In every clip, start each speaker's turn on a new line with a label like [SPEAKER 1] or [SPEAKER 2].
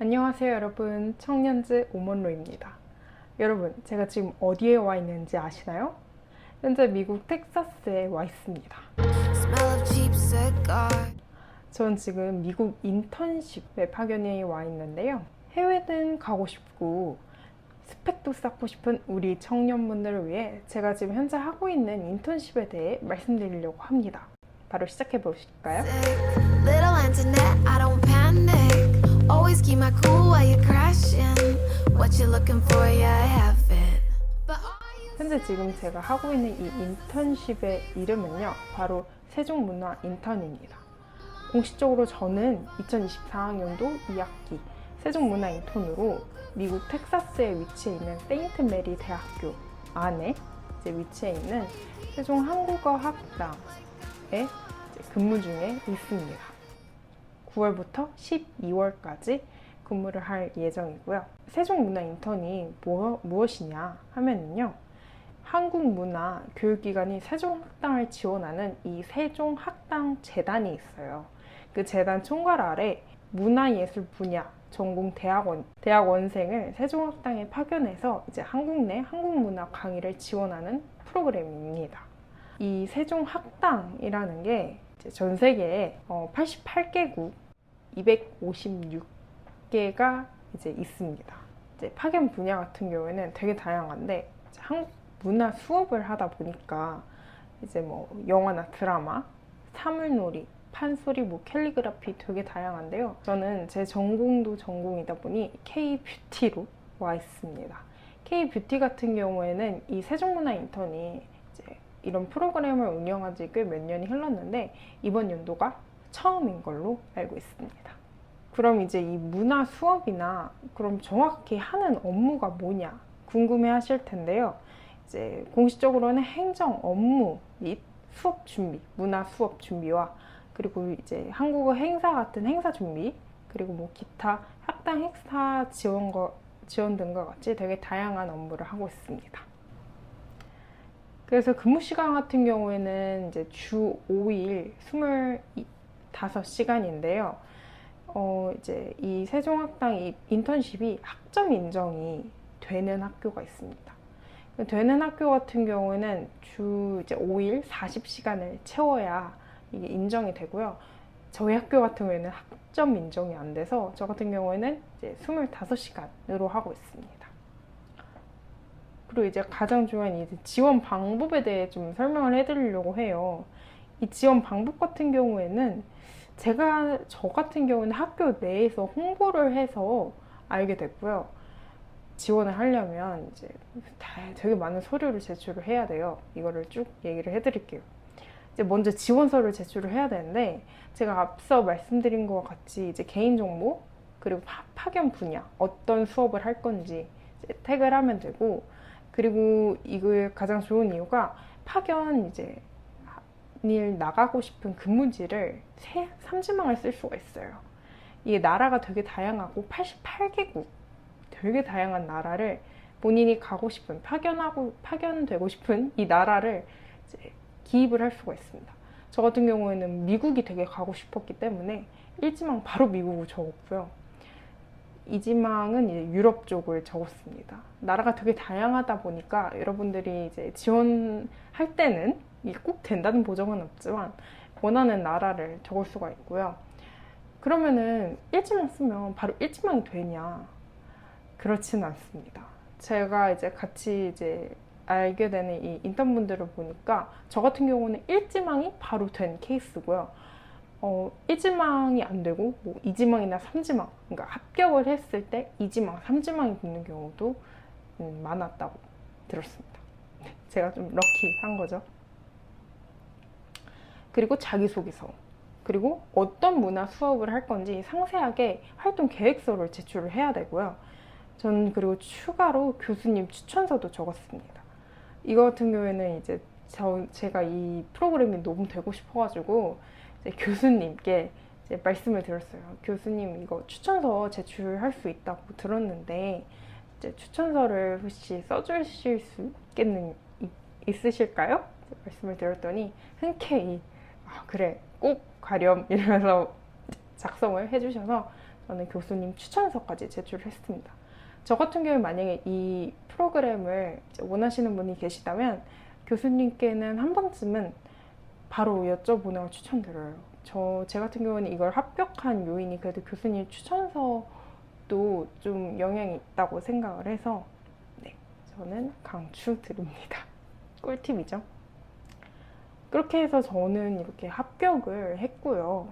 [SPEAKER 1] 안녕하세요 여러분, 청년즈 오먼로입니다. 여러분, 제가 지금 어디에 와 있는지 아시나요? 현재 미국 텍사스에 와 있습니다. 전 지금 미국 인턴십에 파견이 와 있는데요. 해외는 가고 싶고 스펙도 쌓고 싶은 우리 청년분들을 위해 제가 지금 현재 하고 있는 인턴십에 대해 말씀드리려고 합니다. 바로 시작해 보실까요? Always keep my cool while you're crashing. What you looking for, yeah, I have it. 현재 지금 제가 하고 있는 이 인턴십의 이름은요, 바로 세종문화 인턴입니다. 공식적으로 저는 2024학년도 2학기 세종문화 인턴으로 미국 텍사스에 위치해 있는 세인트 메리 대학교 안에 위치해 있는 세종 한국어학당에 근무 중에 있습니다. 9월부터 12월까지 근무를 할 예정이고요. 세종문화 인턴이 무엇이냐 하면요, 한국문화교육기관이 세종학당을 지원하는 이 세종학당재단이 있어요. 그 재단 총괄 아래 문화예술 분야 전공 대학원생을 세종학당에 파견해서 이제 한국 내 한국문화 강의를 지원하는 프로그램입니다. 이 세종학당이라는 게 전 세계에 88개국 256개가 이제 있습니다. 이제 파견 분야 같은 경우에는 되게 다양한데, 한국 문화 수업을 하다 보니까 이제 뭐 영화나 드라마, 사물놀이, 판소리, 캘리그라피 되게 다양한데요. 저는 제 전공도 전공이다 보니 K-뷰티로 와 있습니다. K-뷰티 같은 경우에는 이 세종문화 인턴이 이런 프로그램을 운영한 지 꽤 몇 년이 흘렀는데 이번 연도가 처음인 걸로 알고 있습니다. 그럼 이제 이 문화 수업이나 그럼 정확히 하는 업무가 뭐냐 궁금해 하실 텐데요. 이제 공식적으로는 행정 업무 및 수업 준비, 문화 수업 준비와 그리고 이제 한국어 행사 같은 행사 준비, 그리고 뭐 기타 학당 행사 지원 등과 같이 되게 다양한 업무를 하고 있습니다. 그래서 근무 시간 같은 경우에는 이제 주 5일 25시간인데요. 이제 이 세종학당 이 인턴십이 학점 인정이 되는 학교가 있습니다. 되는 학교 같은 경우에는 주 이제 5일 40시간을 채워야 이게 인정이 되고요. 저희 학교 같은 경우에는 학점 인정이 안 돼서 저 같은 경우에는 이제 25시간으로 하고 있습니다. 그리고 이제 가장 중요한 이제 지원 방법에 대해 좀 설명을 해드리려고 해요. 이 지원 방법 같은 경우에는 저 같은 경우는 학교 내에서 홍보를 해서 알게 됐고요. 지원을 하려면 이제 되게 많은 서류를 제출을 해야 돼요. 이거를 쭉 얘기를 해드릴게요. 이제 먼저 지원서를 제출을 해야 되는데, 제가 앞서 말씀드린 것과 같이 이제 개인정보 그리고 파견 분야 어떤 수업을 할 건지 태그를 하면 되고, 그리고 이거의 가장 좋은 이유가 파견 이제 일 나가고 싶은 근무지를 3지망을 쓸 수가 있어요. 이게 나라가 되게 다양하고 88개국 되게 다양한 나라를 본인이 가고 싶은 파견되고 싶은 이 나라를 이제 기입을 할 수가 있습니다. 저 같은 경우에는 미국이 되게 가고 싶었기 때문에 1지망 바로 미국을 적었고요. 2지망은 이제 유럽 쪽을 적었습니다. 나라가 되게 다양하다 보니까 여러분들이 이제 지원할 때는 이게 꼭 된다는 보장은 없지만 원하는 나라를 적을 수가 있고요. 그러면은 1지망 쓰면 바로 1지망이 되냐? 그렇지는 않습니다. 제가 이제 같이 이제 알게 되는 이 인턴분들을 보니까 저 같은 경우는 1지망이 바로 된 케이스고요. 1지망이 안 되고 뭐 2지망이나 3지망, 그러니까 합격을 했을 때 2지망, 3지망이 붙는 경우도 많았다고 들었습니다. 제가 좀 럭키한 거죠. 그리고 자기소개서, 그리고 어떤 문화 수업을 할 건지 상세하게 활동 계획서를 제출을 해야 되고요. 전 그리고 추가로 교수님 추천서도 적었습니다. 이거 같은 경우에는 이제 제가 이 프로그램이 너무 되고 싶어가지고 이제 교수님께 이제 말씀을 드렸어요. 교수님, 이거 추천서 제출할 수 있다고 들었는데 이제 추천서를 혹시 써주실 수 있으실까요? 말씀을 드렸더니 흔쾌히 그래 꼭 가렴 이러면서 작성을 해주셔서 저는 교수님 추천서까지 제출했습니다. 저 같은 경우에 만약에 이 프로그램을 원하시는 분이 계시다면 교수님께는 한 번쯤은 바로 여쭤보는 걸 추천드려요. 제 같은 경우는 이걸 합격한 요인이 그래도 교수님 추천서도 좀 영향이 있다고 생각을 해서 네, 저는 강추드립니다. 꿀팁이죠. 그렇게 해서 저는 이렇게 합격을 했고요.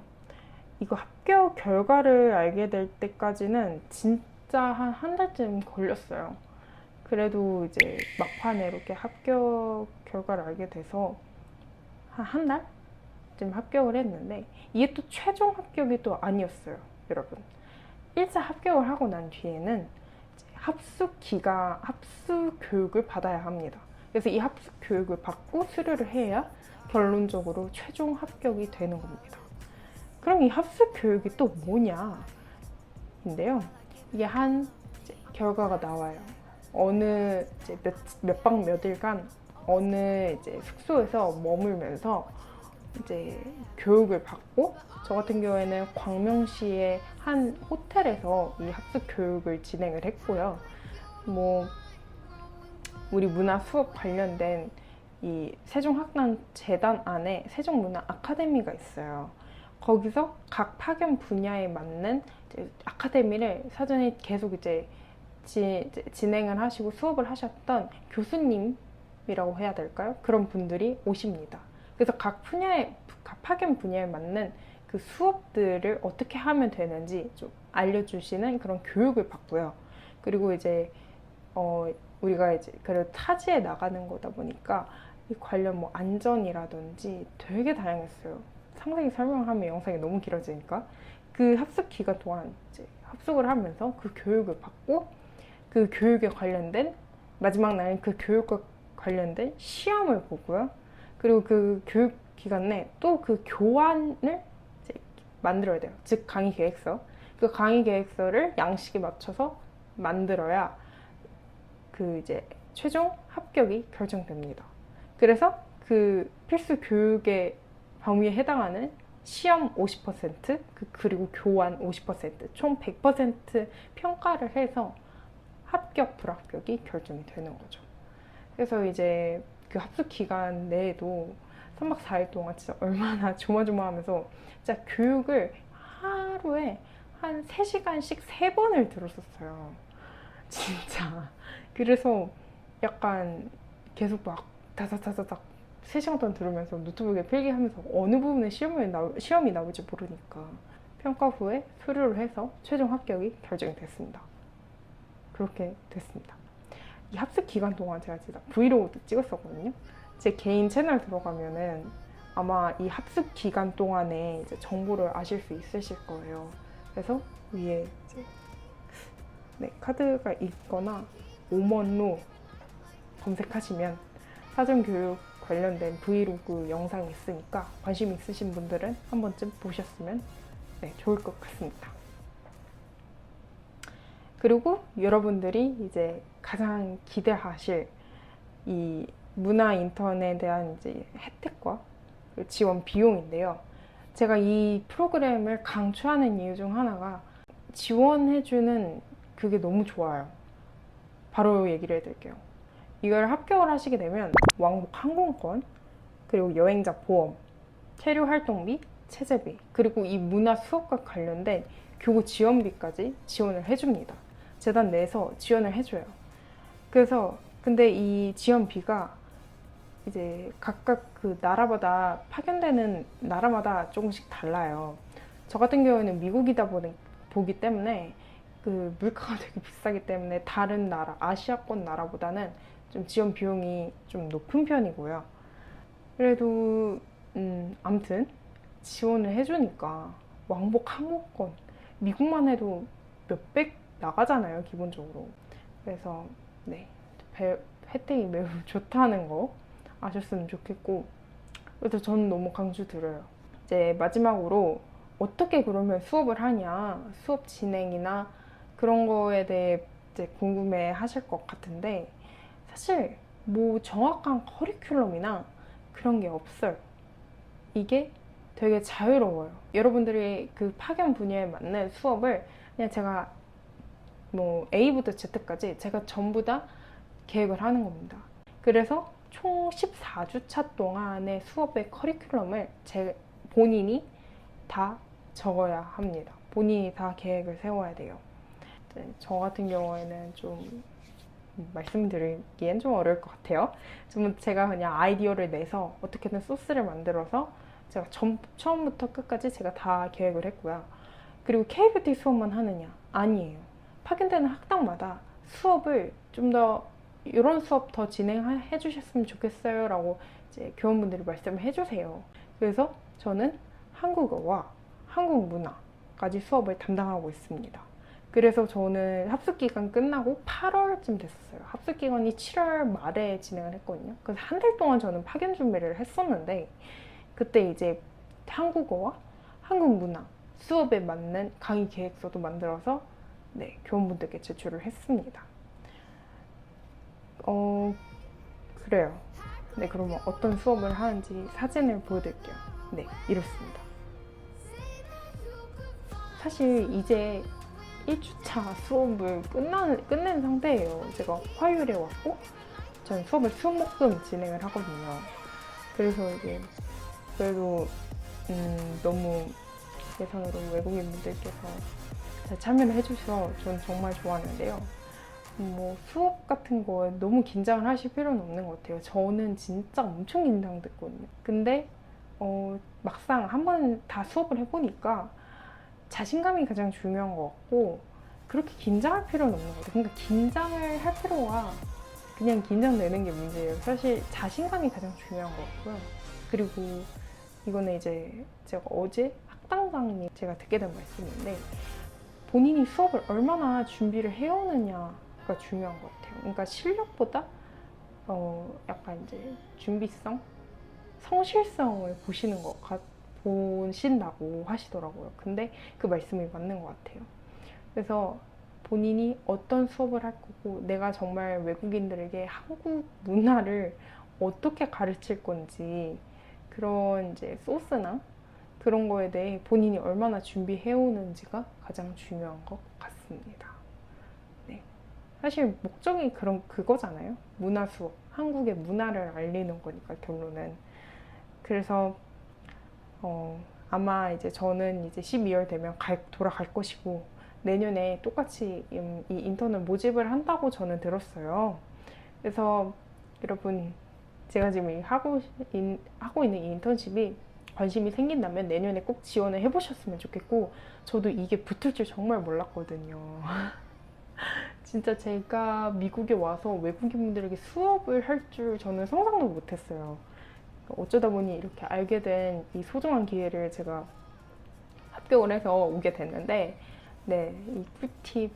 [SPEAKER 1] 이거 합격 결과를 알게 될 때까지는 진짜 한 달쯤 걸렸어요. 그래도 이제 막판에 이렇게 합격 결과를 알게 돼서 한 달쯤 합격을 했는데 이게 또 최종 합격이 또 아니었어요, 여러분. 1차 합격을 하고 난 뒤에는 합숙 교육을 받아야 합니다. 그래서 이 합숙 교육을 받고 수료를 해야 결론적으로 최종 합격이 되는 겁니다. 그럼 이 합숙 교육이 또 뭐냐? 인데요. 이게 결과가 나와요. 어느 몇 박 며칠간 어느 숙소에서 머물면서 교육을 받고, 저 같은 경우에는 광명시의 한 호텔에서 이 합숙 교육을 진행을 했고요. 우리 문화 수업 관련된 이 세종학당재단 안에 세종문화 아카데미가 있어요. 거기서 각 파견 분야에 맞는 아카데미를 사전에 계속 진행을 하시고 수업을 하셨던 교수님이라고 해야 될까요? 그런 분들이 오십니다. 그래서 각 파견 분야에 맞는 그 수업들을 어떻게 하면 되는지 좀 알려주시는 그런 교육을 받고요. 그리고 우리가 그래도 타지에 나가는 거다 보니까 이 관련 안전이라든지 되게 다양했어요. 상세히 설명하면 영상이 너무 길어지니까 그 합숙 기간 동안 합숙을 하면서 그 교육을 받고, 그 교육에 관련된 마지막 날은 그 교육과 관련된 시험을 보고요. 그리고 그 교육 기간 내 또 그 교환을 만들어야 돼요. 즉 강의 계획서. 그 강의 계획서를 양식에 맞춰서 만들어야 최종 합격이 결정됩니다. 그래서 그 필수 교육의 범위에 해당하는 시험 50%, 그리고 교환 50%, 총 100% 평가를 해서 합격, 불합격이 결정이 되는 거죠. 그래서 그 합숙 기간 내에도 3박 4일 동안 진짜 얼마나 조마조마하면서 진짜 교육을 하루에 한 3시간씩 3번을 들었었어요. 진짜. 그래서 약간 계속 다다다다닥 3시간 동안 들으면서 노트북에 필기하면서 어느 부분에 시험이 나올지 모르니까 평가 후에 수료를 해서 최종 합격이 결정이 됐습니다. 그렇게 됐습니다. 이 합숙 기간 동안 제가 진짜 브이로그도 찍었었거든요. 제 개인 채널 들어가면은 아마 이 합숙 기간 동안에 정보를 아실 수 있으실 거예요. 그래서 위에 카드가 있거나 오먼로 검색하시면 사전교육 관련된 브이로그 영상이 있으니까 관심 있으신 분들은 한 번쯤 보셨으면 좋을 것 같습니다. 그리고 여러분들이 가장 기대하실 이 문화 인턴에 대한 혜택과 지원 비용인데요. 제가 이 프로그램을 강추하는 이유 중 하나가 지원해주는 그게 너무 좋아요. 바로 얘기를 해드릴게요. 이걸 합격을 하시게 되면 왕복 항공권, 그리고 여행자 보험, 체류 활동비, 체재비, 그리고 이 문화 수업과 관련된 교구 지원비까지 지원을 해줍니다. 재단 내에서 지원을 해줘요. 그래서 근데 이 지원비가 각각 그 나라마다 파견되는 나라마다 조금씩 달라요. 저 같은 경우에는 미국이다 보기 때문에 그 물가가 되게 비싸기 때문에 다른 나라, 아시아권 나라보다는 좀 지원 비용이 좀 높은 편이고요. 그래도 아무튼 지원을 해주니까 왕복 항공권, 미국만 해도 몇백 나가잖아요, 기본적으로. 그래서 혜택이 매우 좋다는 거 아셨으면 좋겠고, 그래서 저는 너무 강추드려요. 마지막으로 어떻게 그러면 수업을 하냐, 수업 진행이나 그런 거에 대해 궁금해 하실 것 같은데, 사실 정확한 커리큘럼이나 그런 게 없어요. 이게 되게 자유로워요. 여러분들이 그 파견 분야에 맞는 수업을 그냥 제가 뭐 A부터 Z까지 제가 전부 다 계획을 하는 겁니다. 그래서 총 14주차 동안의 수업의 커리큘럼을 본인이 다 적어야 합니다. 본인이 다 계획을 세워야 돼요. 저 같은 경우에는 좀 말씀드리기엔 좀 어려울 것 같아요. 제가 그냥 아이디어를 내서 어떻게든 소스를 만들어서 제가 처음부터 끝까지 제가 다 계획을 했고요. 그리고 K-뷰티 수업만 하느냐? 아니에요. 파견되는 학당마다 수업을 좀 더 이런 수업 더 진행해 주셨으면 좋겠어요 라고 이제 교원분들이 말씀을 해주세요. 그래서 저는 한국어와 한국 문화까지 수업을 담당하고 있습니다. 그래서 저는 합숙기간 끝나고 8월쯤 됐었어요. 합숙기간이 7월 말에 진행을 했거든요. 그래서 한 달 동안 저는 파견 준비를 했었는데 그때 이제 한국어와 한국 문화 수업에 맞는 강의 계획서도 만들어서 네, 교원분들께 제출을 했습니다. 그래요. 네, 그러면 어떤 수업을 하는지 사진을 보여드릴게요. 네, 이렇습니다. 사실 이제 1주차 수업을 끝낸 상태예요. 제가 화요일에 왔고, 저는 수업을 수목금 진행을 하거든요. 그래서 이게 그래도 너무 예선으로 외국인분들께서 참여를 해주셔서 저는 정말 좋았는데요. 뭐 수업 같은 거에 너무 긴장을 하실 필요는 없는 것 같아요. 저는 진짜 엄청 긴장됐거든요. 근데 막상 한번 다 수업을 해보니까 자신감이 가장 중요한 것 같고 그렇게 긴장할 필요는 없는 것 같아요. 그러니까 긴장을 할 필요가 그냥 긴장되는 게 문제예요. 사실 자신감이 가장 중요한 것 같고요. 그리고 이거는 이제 제가 어제 학당장님 제가 듣게 된 말씀인데 본인이 수업을 얼마나 준비를 해오느냐가 중요한 것 같아요. 그러니까 실력보다 약간 이제 준비성, 성실성을 보신다고 하시더라고요. 근데 그 말씀이 맞는 것 같아요. 그래서 본인이 어떤 수업을 할 거고 내가 정말 외국인들에게 한국 문화를 어떻게 가르칠 건지 그런 이제 소스나 그런 거에 대해 본인이 얼마나 준비해 오는지가 가장 중요한 것 같습니다. 네. 사실 목적이 그거잖아요. 문화 수업. 한국의 문화를 알리는 거니까 결론은. 그래서 아마 이제 저는 이제 12월 되면 돌아갈 것이고 내년에 똑같이 이 인턴을 모집을 한다고 저는 들었어요. 그래서 여러분 제가 지금 하고 있는 이 인턴십이 관심이 생긴다면 내년에 꼭 지원을 해보셨으면 좋겠고 저도 이게 붙을 줄 정말 몰랐거든요. 진짜 제가 미국에 와서 외국인분들에게 수업을 할 줄 저는 상상도 못했어요. 어쩌다 보니 이렇게 알게 된 이 소중한 기회를 제가 합격을 해서 오게 됐는데 네, 이 꿀팁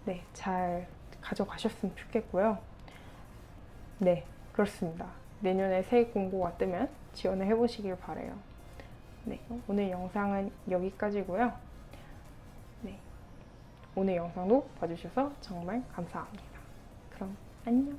[SPEAKER 1] 네, 잘 가져가셨으면 좋겠고요. 네, 그렇습니다. 내년에 새 공고가 뜨면 지원을 해보시길 바라요. 네, 오늘 영상은 여기까지고요. 네, 오늘 영상도 봐주셔서 정말 감사합니다. 그럼 안녕.